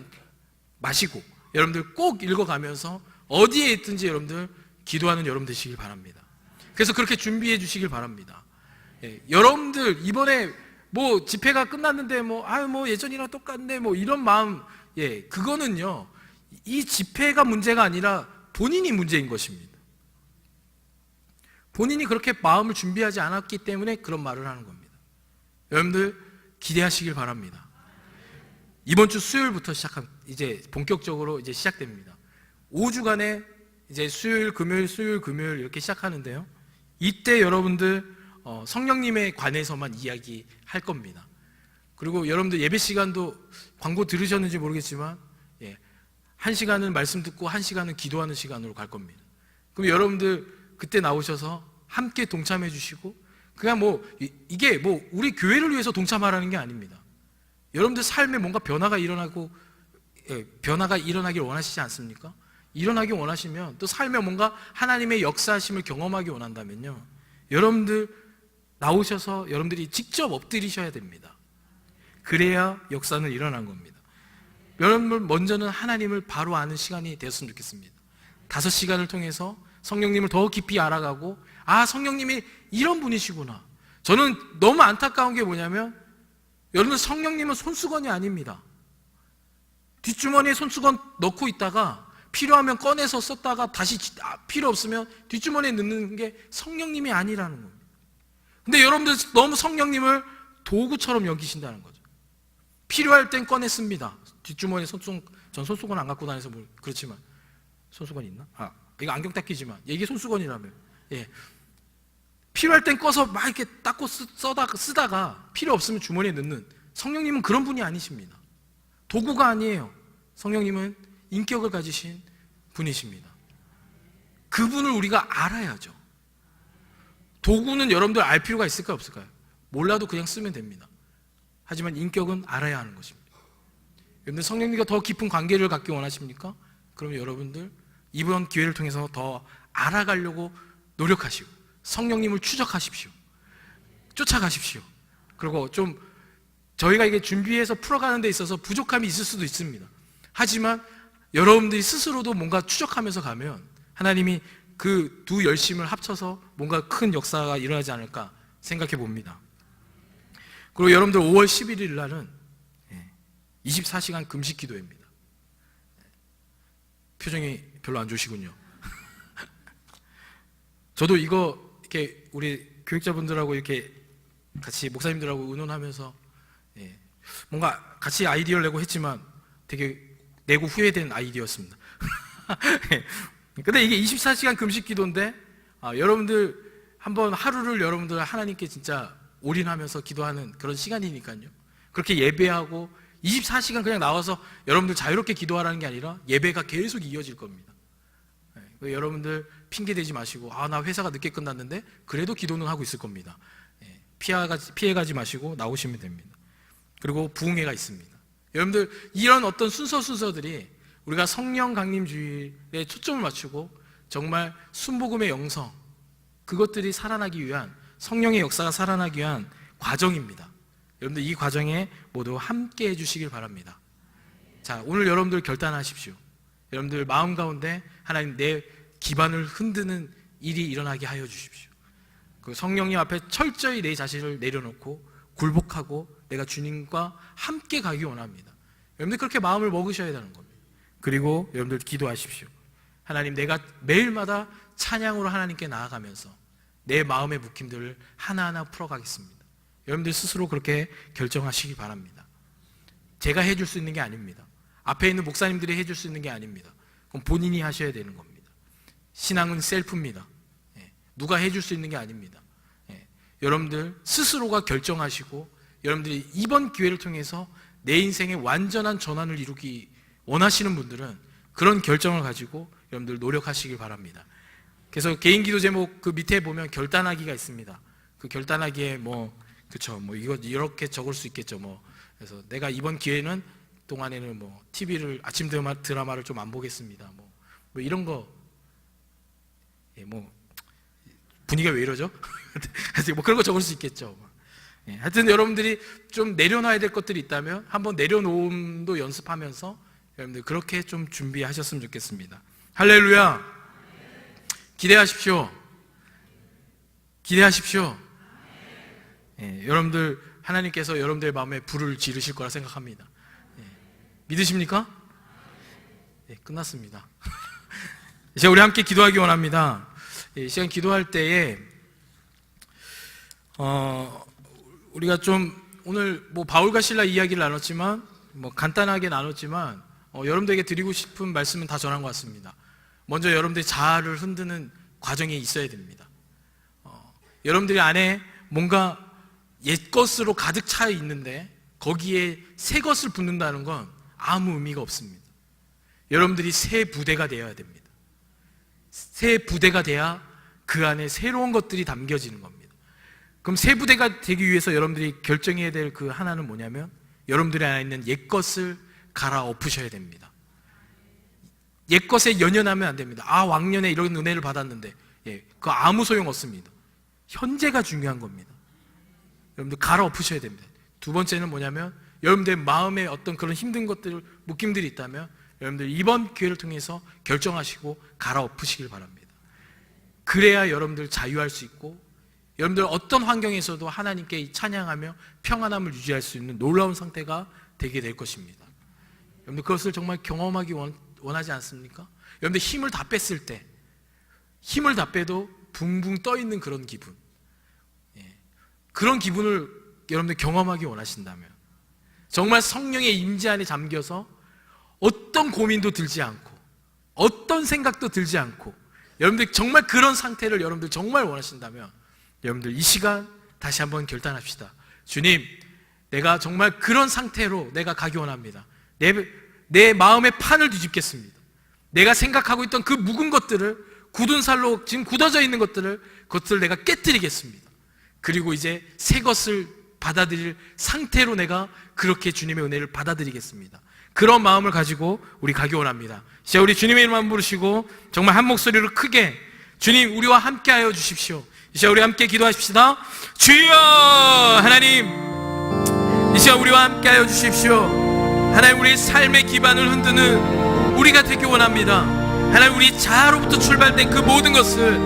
마시고 여러분들 꼭 읽어가면서 어디에 있든지 여러분들 기도하는 여러분 되시길 바랍니다. 그래서 그렇게 준비해 주시길 바랍니다. 여러분들 이번에 뭐 집회가 끝났는데 뭐 예전이랑 똑같네 뭐 이런 마음, 그거는요 이 집회가 문제가 아니라 본인이 문제인 것입니다. 본인이 그렇게 마음을 준비하지 않았기 때문에 그런 말을 하는 겁니다. 여러분들 기대하시길 바랍니다. 이번 주 수요일부터 이제 본격적으로 이제 시작됩니다. 5주간의 이제 수요일, 금요일 이렇게 시작하는데요. 이때 여러분들 성령님에 관해서만 이야기할 겁니다. 그리고 여러분들 예배 시간도 광고 들으셨는지 모르겠지만 1시간은 말씀 듣고 1시간은 기도하는 시간으로 갈 겁니다. 그럼 여러분들 그때 나오셔서 함께 동참해 주시고, 그냥 이게 우리 교회를 위해서 동참하라는 게 아닙니다. 여러분들 삶에 뭔가 변화가 일어나길 원하시지 않습니까? 일어나길 원하시면, 또 삶에 뭔가 하나님의 역사하심을 경험하기 원한다면요, 여러분들 나오셔서 여러분들이 직접 엎드리셔야 됩니다. 그래야 역사는 일어난 겁니다. 여러분 먼저는 하나님을 바로 아는 시간이 되었으면 좋겠습니다. 5시간을 통해서 성령님을 더 깊이 알아가고, 성령님이 이런 분이시구나. 저는 너무 안타까운 게 뭐냐면, 여러분 성령님은 손수건이 아닙니다. 뒷주머니에 손수건 넣고 있다가 필요하면 꺼내서 썼다가 다시 필요 없으면 뒷주머니에 넣는 게 성령님이 아니라는 겁니다. 근데 여러분들 너무 성령님을 도구처럼 여기신다는 거죠. 필요할 땐 꺼내 씁니다. 뒷주머니에 전 손수건 안 갖고 다녀서 그렇지만, 손수건 있나? 이거 안경 닦이지만 이게 손수건이라며. 필요할 땐 꺼서 막 이렇게 닦고 쓰다가 필요 없으면 주머니에 넣는, 성령님은 그런 분이 아니십니다. 도구가 아니에요. 성령님은 인격을 가지신 분이십니다. 그분을 우리가 알아야죠. 도구는 여러분들 알 필요가 있을까요, 없을까요? 몰라도 그냥 쓰면 됩니다. 하지만 인격은 알아야 하는 것입니다. 여러분들 성령님과 더 깊은 관계를 갖기 원하십니까? 그러면 여러분들 이번 기회를 통해서 더 알아가려고 노력하시고 성령님을 추적하십시오. 쫓아가십시오. 그리고 좀 저희가 이게 준비해서 풀어가는 데 있어서 부족함이 있을 수도 있습니다. 하지만 여러분들이 스스로도 뭔가 추적하면서 가면 하나님이 그 두 열심을 합쳐서 뭔가 큰 역사가 일어나지 않을까 생각해 봅니다. 그리고 여러분들 5월 11일 날은 24시간 금식 기도회입니다. 표정이 별로 안 좋으시군요. 저도 이거 이렇게 우리 교육자분들하고 이렇게 같이 목사님들하고 의논하면서 뭔가 같이 아이디어를 내고 했지만 되게 내고 후회된 아이디어였습니다. 근데 이게 24시간 금식 기도인데 여러분들 한번 하루를 여러분들 하나님께 진짜 올인하면서 기도하는 그런 시간이니까요. 그렇게 예배하고 24시간 그냥 나와서 여러분들 자유롭게 기도하라는 게 아니라 예배가 계속 이어질 겁니다. 여러분들 핑계대지 마시고 나 회사가 늦게 끝났는데 그래도 기도는 하고 있을 겁니다. 피해가지 마시고 나오시면 됩니다. 그리고 부흥회가 있습니다. 여러분들 이런 어떤 순서들이 우리가 성령 강림 주일에 초점을 맞추고 정말 순복음의 영성, 그것들이 살아나기 위한, 성령의 역사가 살아나기 위한 과정입니다. 여러분들 이 과정에 모두 함께 해주시길 바랍니다. 자, 오늘 여러분들 결단하십시오. 여러분들 마음 가운데 하나님 내 기반을 흔드는 일이 일어나게 하여 주십시오. 그 성령님 앞에 철저히 내 자신을 내려놓고 굴복하고 내가 주님과 함께 가기 원합니다. 여러분들 그렇게 마음을 먹으셔야 되는 겁니다. 그리고 여러분들 기도하십시오. 하나님, 내가 매일마다 찬양으로 하나님께 나아가면서 내 마음의 묶임들을 하나하나 풀어가겠습니다. 여러분들 스스로 그렇게 결정하시기 바랍니다. 제가 해줄 수 있는 게 아닙니다. 앞에 있는 목사님들이 해줄 수 있는 게 아닙니다. 그럼 본인이 하셔야 되는 겁니다. 신앙은 셀프입니다. 누가 해줄 수 있는 게 아닙니다. 여러분들 스스로가 결정하시고 여러분들이 이번 기회를 통해서 내 인생의 완전한 전환을 이루기 원하시는 분들은 그런 결정을 가지고 여러분들 노력하시길 바랍니다. 그래서 개인 기도 제목 그 밑에 보면 결단하기가 있습니다. 그 결단하기에 이거 이렇게 적을 수 있겠죠. 그래서 내가 이번 기회는 동안에는 TV를 아침 드라마를 좀 안 보겠습니다. 이런 거 분위기가 왜 이러죠? 그런 거 적을 수 있겠죠. 하여튼 여러분들이 좀 내려놔야 될 것들이 있다면 한번 내려놓음도 연습하면서 여러분들 그렇게 좀 준비하셨으면 좋겠습니다. 할렐루야. 기대하십시오. 기대하십시오. 예, 여러분들 하나님께서 여러분들의 마음에 불을 지르실 거라 생각합니다. 예, 믿으십니까? 예, 끝났습니다. 이제 우리 함께 기도하기 원합니다. 이 시간 기도할 때에 우리가 좀 오늘 뭐 바울과 실라 이야기를 나눴지만 간단하게 나눴지만 여러분들에게 드리고 싶은 말씀은 다 전한 것 같습니다. 먼저 여러분들의 자아를 흔드는 과정이 있어야 됩니다. 여러분들이 안에 뭔가 옛것으로 가득 차 있는데 거기에 새 것을 붓는다는 건 아무 의미가 없습니다. 여러분들이 새 부대가 되어야 됩니다. 새 부대가 돼야 그 안에 새로운 것들이 담겨지는 겁니다. 그럼 새 부대가 되기 위해서 여러분들이 결정해야 될 그 하나는 뭐냐면 여러분들이 안에 있는 옛것을 갈아엎으셔야 됩니다. 옛것에 연연하면 안 됩니다. 왕년에 이런 은혜를 받았는데 그거 아무 소용 없습니다. 현재가 중요한 겁니다. 여러분들 갈아엎으셔야 됩니다. 두 번째는 뭐냐면 여러분들의 마음에 어떤 그런 힘든 것들, 묶임들이 있다면 여러분들 이번 기회를 통해서 결정하시고 갈아엎으시길 바랍니다. 그래야 여러분들 자유할 수 있고 여러분들 어떤 환경에서도 하나님께 찬양하며 평안함을 유지할 수 있는 놀라운 상태가 되게 될 것입니다. 여러분들 그것을 정말 경험하기 원하지 않습니까? 여러분들 힘을 다 뺐을 때 힘을 다 빼도 붕붕 떠 있는 그런 기분, 그런 기분을 여러분들 경험하기 원하신다면 정말 성령의 임재 안에 잠겨서 어떤 고민도 들지 않고 어떤 생각도 들지 않고 여러분들 정말 그런 상태를 여러분들 정말 원하신다면 여러분들 이 시간 다시 한번 결단합시다. 주님, 내가 정말 그런 상태로 내가 가기 원합니다. 내 마음의 판을 뒤집겠습니다. 내가 생각하고 있던 그 묵은 것들을 굳은 살로 지금 굳어져 있는 그것들을 내가 깨뜨리겠습니다. 그리고 이제 새 것을 받아들일 상태로 내가 그렇게 주님의 은혜를 받아들이겠습니다. 그런 마음을 가지고 우리 가기 원합니다. 이제 우리 주님의 이름만 부르시고 정말 한 목소리로 크게 주님 우리와 함께하여 주십시오. 이제 우리 함께 기도하십시다. 주여 하나님, 이제 우리와 함께하여 주십시오. 하나님, 우리 삶의 기반을 흔드는 우리가 되기 원합니다. 하나님, 우리 자아로부터 출발된 그 모든 것을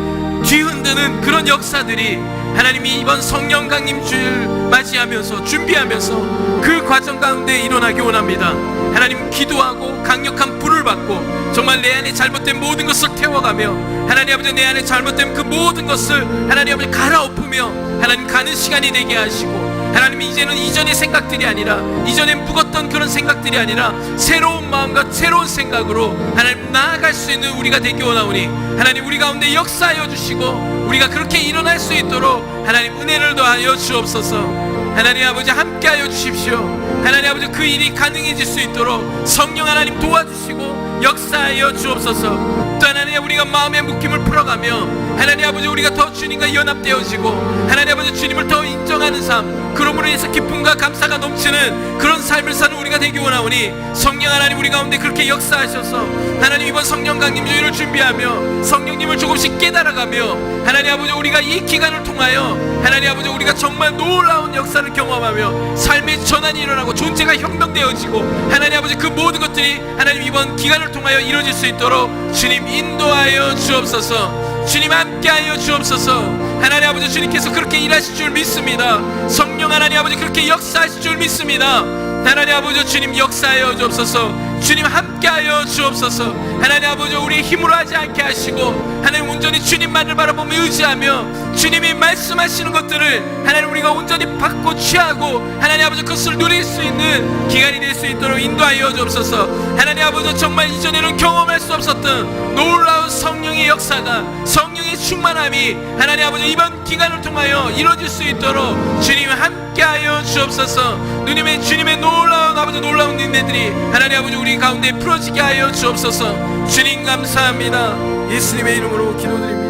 뒤흔드는 그런 역사들이 하나님이 이번 성령 강림 주일 맞이하면서 준비하면서 그 과정 가운데 일어나기 원합니다. 하나님, 기도하고 강력한 불을 받고 정말 내 안에 잘못된 모든 것을 태워가며 하나님 아버지 내 안에 잘못된 그 모든 것을 하나님 아버지 갈아엎으며 하나님 가는 시간이 되게 하시고 하나님, 이제는 이전의 생각들이 아니라 이전에 묵었던 그런 생각들이 아니라 새로운 마음과 새로운 생각으로 하나님 나아갈 수 있는 우리가 되기 원하오니 하나님, 우리 가운데 역사하여 주시고 우리가 그렇게 일어날 수 있도록 하나님 은혜를 더하여 주옵소서. 하나님 아버지 함께하여 주십시오. 하나님 아버지 그 일이 가능해질 수 있도록 성령 하나님 도와주시고 역사하여 주옵소서. 또 하나님, 우리가 마음의 묶임을 풀어가며 하나님 아버지 우리가 더 주님과 연합되어지고 하나님 아버지 주님을 더 인정하는 삶, 그러므로 인해서 기쁨과 감사가 넘치는 그런 삶을 사는 우리가 되기 원하오니 성령 하나님 우리 가운데 그렇게 역사하셔서 하나님 이번 성령 강림 주일을 준비하며 성령님을 조금씩 깨달아가며 하나님 아버지 우리가 이 기간을 통하여 하나님 아버지 우리가 정말 놀라운 역사를 경험하며 삶의 전환이 일어나고 존재가 혁명되어지고 하나님 아버지 그 모든 것들이 하나님 이번 기간을 통하여 이루어질 수 있도록 주님 인도하여 주옵소서. 주님 함께하여 주옵소서. 하나님 아버지 주님께서 그렇게 일하실 줄 믿습니다. 성령 하나님 아버지 그렇게 역사하실 줄 믿습니다. 하나님 아버지 주님 역사하여 주옵소서. 주님 함께하여 주옵소서. 하나님 아버지 우리의 힘으로 하지 않게 하시고 하나님 온전히 주님만을 바라보며 의지하며 주님이 말씀하시는 것들을 하나님 우리가 온전히 받고 취하고 하나님 아버지 그것을 누릴 수 있는 기간이 될 수 있도록 인도하여 주옵소서. 하나님 아버지 정말 이전에는 경험할 수 없었던 놀라운 성령의 역사가, 성령의 충만함이 하나님 아버지 이번 기간을 통하여 이루어질 수 있도록 주님 함께하여 주옵소서. 주님의 놀라운 아버지 놀라운 은혜들이 하나님 아버지 우리 가운데 풀어지게 하여 주옵소서. 주님 감사합니다. 예수님의 이름으로 기도드립니다.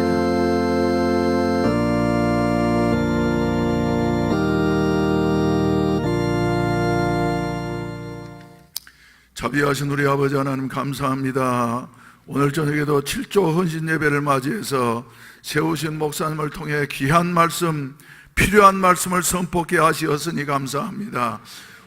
자비하신 우리 아버지 하나님 감사합니다. 오늘 저녁에도 7조 헌신 예배를 맞이해서 세우신 목사님을 통해 귀한 말씀, 필요한 말씀을 선포케 하시었으니 감사합니다.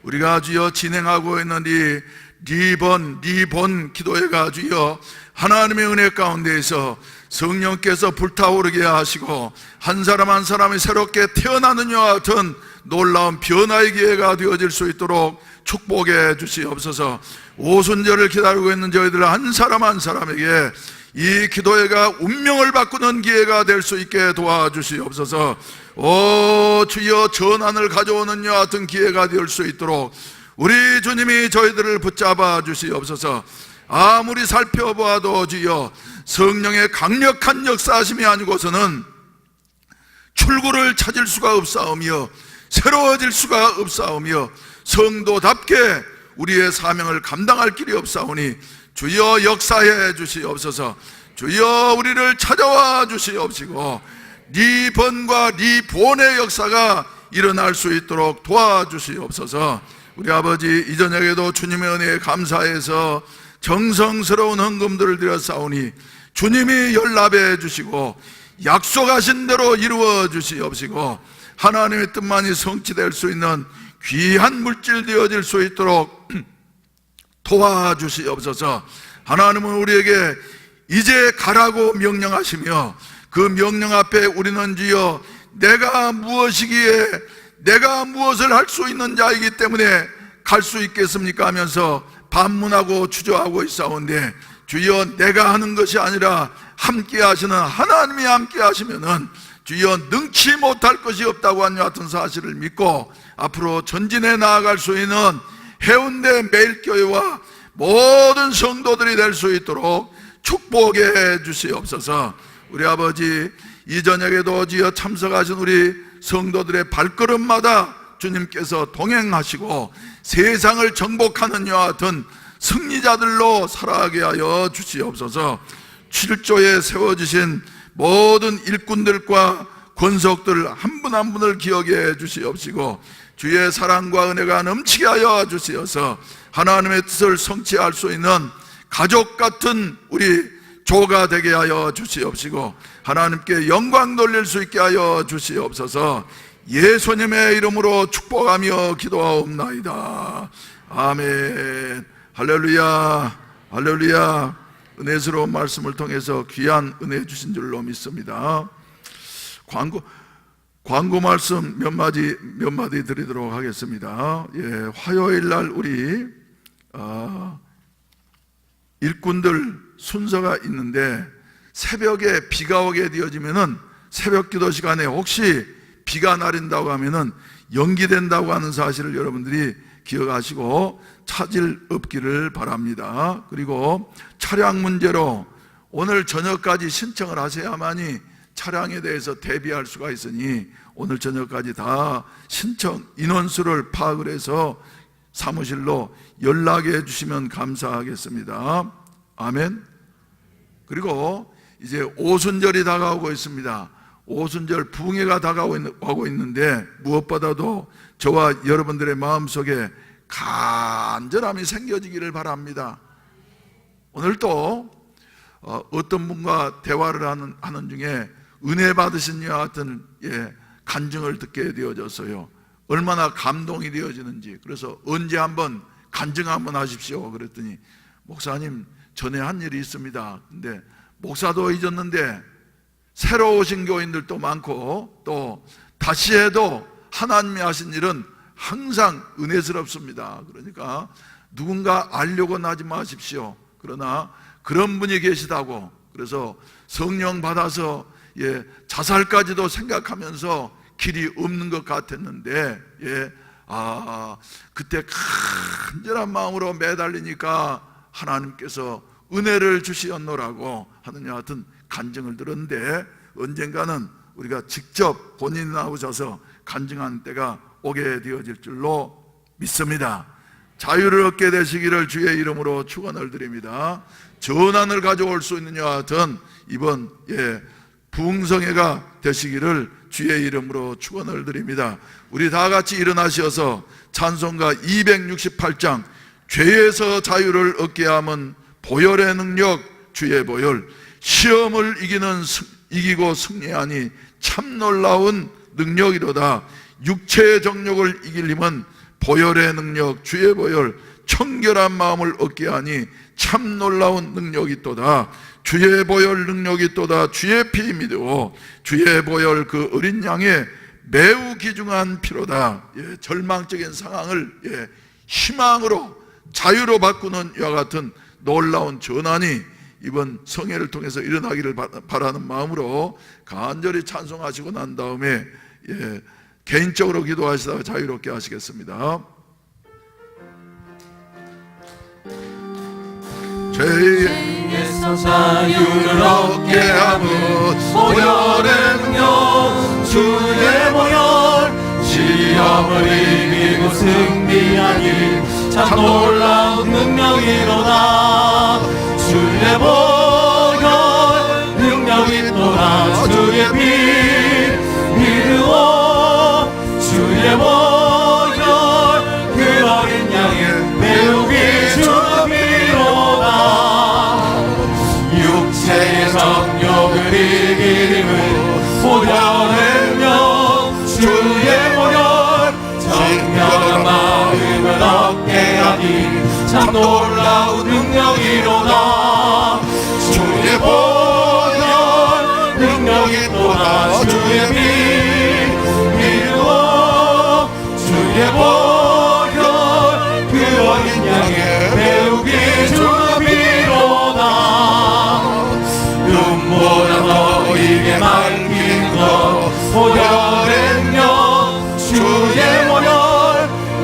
우리가 주여 진행하고 있는 이 리본 기도회가 주여 하나님의 은혜 가운데에서 성령께서 불타오르게 하시고 한 사람 한 사람이 새롭게 태어나는 이와 같은 놀라운 변화의 기회가 되어질 수 있도록 축복해 주시옵소서. 오순절을 기다리고 있는 저희들 한 사람 한 사람에게 이 기도회가 운명을 바꾸는 기회가 될 수 있게 도와주시옵소서. 오 주여, 전환을 가져오는 이와 같은 기회가 될 수 있도록 우리 주님이 저희들을 붙잡아 주시옵소서. 아무리 살펴보아도 주여 성령의 강력한 역사하심이 아니고서는 출구를 찾을 수가 없사오며 새로워질 수가 없사오며 성도답게 우리의 사명을 감당할 길이 없사오니 주여 역사해 주시옵소서. 주여 우리를 찾아와 주시옵시고 리번과 리본의 역사가 일어날 수 있도록 도와주시옵소서. 우리 아버지, 이 저녁에도 주님의 은혜에 감사해서 정성스러운 헌금들을 드렸사오니 주님이 연락해 주시고 약속하신 대로 이루어 주시옵시고 하나님의 뜻만이 성취될 수 있는 귀한 물질 되어질 수 있도록 도와주시옵소서. 하나님은 우리에게 이제 가라고 명령하시며 그 명령 앞에 우리는 주여 내가 무엇이기에 내가 무엇을 할 수 있는 자이기 때문에 갈 수 있겠습니까 하면서 반문하고 주저하고 있사온데 주여 내가 하는 것이 아니라 함께 하시는 하나님이 함께 하시면은 주여 능치 못할 것이 없다고 하는 같은 사실을 믿고 앞으로 전진해 나아갈 수 있는 해운대 매일교회와 모든 성도들이 될 수 있도록 축복해 주시옵소서. 우리 아버지, 이 저녁에도 주여 참석하신 우리 성도들의 발걸음마다 주님께서 동행하시고 세상을 정복하는 이와 같은 승리자들로 살아가게 하여 주시옵소서. 7조에 세워주신 모든 일꾼들과 권속들 한 분 한 분을 기억해 주시옵시고 주의 사랑과 은혜가 넘치게 하여 주시어서 하나님의 뜻을 성취할 수 있는 가족 같은 우리 조가 되게 하여 주시옵시고 하나님께 영광 돌릴 수 있게 하여 주시옵소서. 예수님의 이름으로 축복하며 기도하옵나이다. 아멘. 할렐루야, 할렐루야. 은혜스러운 말씀을 통해서 귀한 은혜 주신 줄로 믿습니다. 광고 말씀 몇 마디 드리도록 하겠습니다. 예, 화요일 날 우리 일꾼들 순서가 있는데 새벽에 비가 오게 되어지면은 새벽 기도 시간에 혹시 비가 내린다고 하면은 연기된다고 하는 사실을 여러분들이 기억하시고 차질 없기를 바랍니다. 그리고 차량 문제로 오늘 저녁까지 신청을 하셔야만이 차량에 대해서 대비할 수가 있으니 오늘 저녁까지 다 신청 인원수를 파악을 해서 사무실로 연락해 주시면 감사하겠습니다. 아멘. 그리고 이제 오순절이 다가오고 있습니다. 오순절 부흥회가 다가오고 있는데 무엇보다도 저와 여러분들의 마음속에 간절함이 생겨지기를 바랍니다. 오늘 또 어떤 분과 대화를 하는 중에 은혜 받으신 이와 같은 간증을 듣게 되어졌어요. 얼마나 감동이 되어지는지. 그래서 언제 한번 간증 한번 하십시오 그랬더니 목사님 전에 한 일이 있습니다. 근데 목사도 잊었는데 새로 오신 교인들도 많고 또 다시 해도 하나님이 하신 일은 항상 은혜스럽습니다. 그러니까 누군가 알려고는 하지 마십시오. 그러나 그런 분이 계시다고, 그래서 성령 받아서 자살까지도 생각하면서 길이 없는 것 같았는데 그때 간절한 마음으로 매달리니까 하나님께서 은혜를 주시었노라고 하는 여 하여튼 간증을 들었는데 언젠가는 우리가 직접 본인이 나오셔서 간증하는 때가 오게 되어질 줄로 믿습니다. 자유를 얻게 되시기를 주의 이름으로 축원을 드립니다. 전환을 가져올 수 있는 여와 같은 이번 부흥성회가 되시기를 주의 이름으로 축원을 드립니다. 우리 다 같이 일어나셔서 찬송가 268장 죄에서 자유를 얻게 함은 보혈의 능력 주의 보혈, 시험을 이기고 승리하니 참 놀라운 능력이로다. 육체의 정욕을 이길 힘은 보혈의 능력 주의 보혈, 청결한 마음을 얻게 하니 참 놀라운 능력이 있도다. 주의 보혈 능력이 있도다. 주의 피 믿어 주의 보혈 그 어린 양의 매우 귀중한 피로다. 예, 절망적인 상황을 희망으로 자유로 바꾸는 이와 같은 놀라운 전환이 이번 성회를 통해서 일어나기를 바라는 마음으로 간절히 찬송하시고 난 다음에 개인적으로 기도하시다가 자유롭게 하시겠습니다. 죄에서 자유를 얻게 하는 보혈의 능력 주의 보혈 시험을 이기고 승리하니 참 놀라운 능력이로다. 주의 보혈 능력이 또다. 주의 피 믿으오 주의 보혈 그 어린 양의 매우 귀중한 피로다. 육체의 성욕을 이기는 보혈의 능력 주의 보혈 정결한 마음을 얻게 하니 참 놀라운 능력이로다. 주의 보혈 능력이 또다. 주의 피 믿으오 주의 보혈 그 어린 양의 매우 귀중한 피로다. 눈보다 더 이게 맑은 것 보혈의 능력 주의 보혈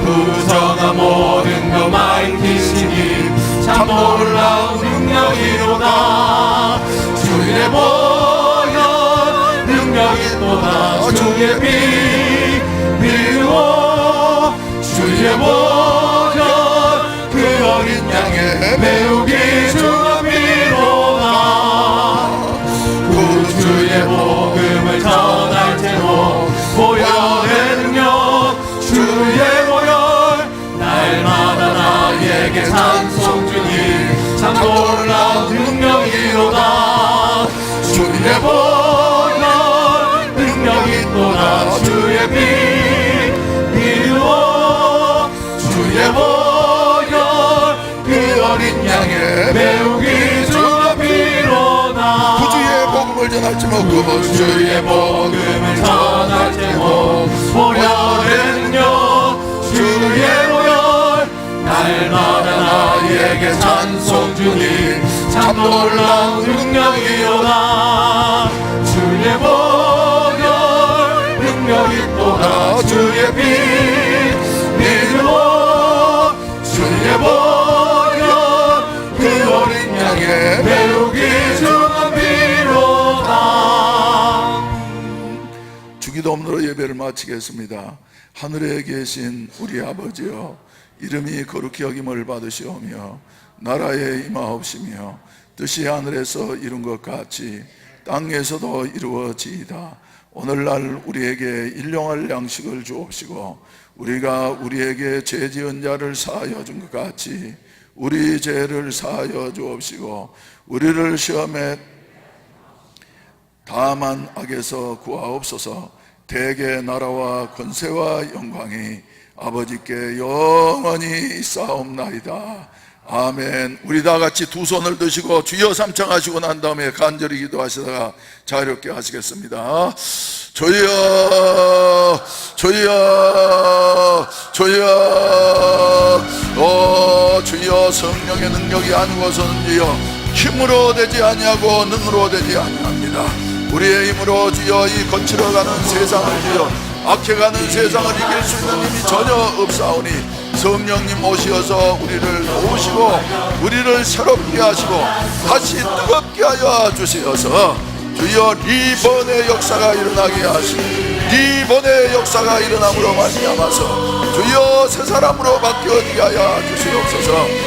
부정한 모든 것 맑히시니 참 놀라운 능력이로다. 주의 보혈 능력이 또다. 주의 피 믿으오 주의 보혈 그 어린 양의 매우 귀중한 피로다. 구주의 복음을 전할 때로 보혈의 능력 주의 보혈 날마다 나에게 찬송 주니 참 놀라운 능력이로다. 주의 보혈 능력이 또다. 주의 피 믿으오 주의 보혈 그 어린 양의 매우 귀중한 피로다. 구주의 복음을 전할 제목 주의 복음을 전할 제목 보혈의 능력 주의 보혈 날마다 나에게 찬송 주니 참 놀라운 능력이로다. 주의 보혈 능력이 또다. 주의 피 믿으오 주의 보혈 그 어린 양의 매우 귀중한 피로다. 주기도문으로 예배를 마치겠습니다. 하늘에 계신 우리 아버지여, 이름이 거룩히 여김을 받으시오며 나라에 임하옵시며 뜻이 하늘에서 이룬 것 같이 땅에서도 이루어지이다. 오늘날 우리에게 일용할 양식을 주옵시고 우리가 우리에게 죄 지은 자를 사하여 준 것 같이 우리 죄를 사하여 주옵시고 우리를 시험에 다만 악에서 구하옵소서. 대개 나라와 권세와 영광이 아버지께 영원히 있사옵나이다. 아멘. 우리 다 같이 두 손을 드시고 주여 삼창하시고 난 다음에 간절히 기도하시다가 자유롭게 하시겠습니다. 주여 주여 주여 주여 성령의 능력이 아니고서는지요 힘으로 되지 아니하고 능으로 되지 아니합니다. 우리의 힘으로 주여 이 거칠어가는 세상을 주여 악해가는 세상을 이길 수 있는 힘이 전혀 없사오니 성령님 오시어서 우리를 도우시고 우리를 새롭게 하시고 다시 뜨겁게 하여 주시어서 주여 리본의 역사가 일어나게 하시고 리본의 역사가 일어남으로 말미암아서 주여 새 사람으로 바뀌어지게 하여 주시옵소서.